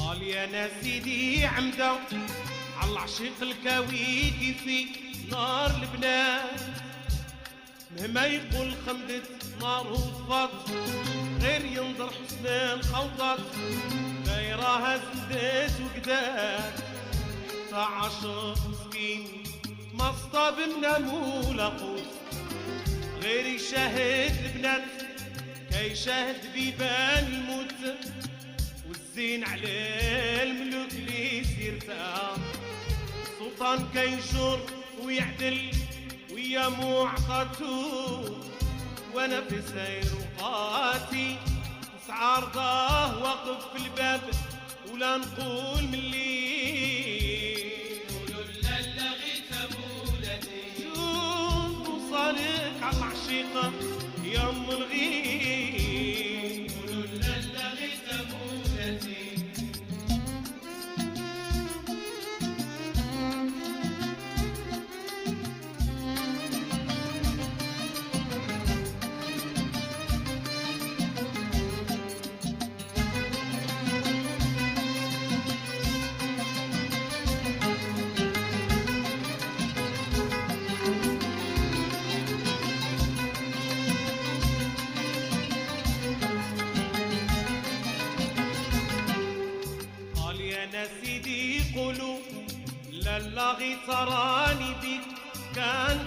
قال يا ناس سيدي عمدا على العشيق الكويكي في نار البنات، مهما يقول خمدت نار وطفت غير ينظر حسن الخوضات، دايراها زدات وقدات تاع عاشق مسكين ما صطاب منامو لاقوت، غير يشاهد البنات كيشاهد بيبان الموت، والزين على الملوك اللي سيرتها سلطان كيجر ويعدل ويا معطاتو، وانا في سير وقاتي نسعى رضاه واقف في الباب ولا نقول ملي قولوا لالا غيث مولدي شوف وصالك على العشيقة يا ام الغيث، قولوا لالا غيث مولدي يا سيدي قولوا لالا غي تراني بيك كان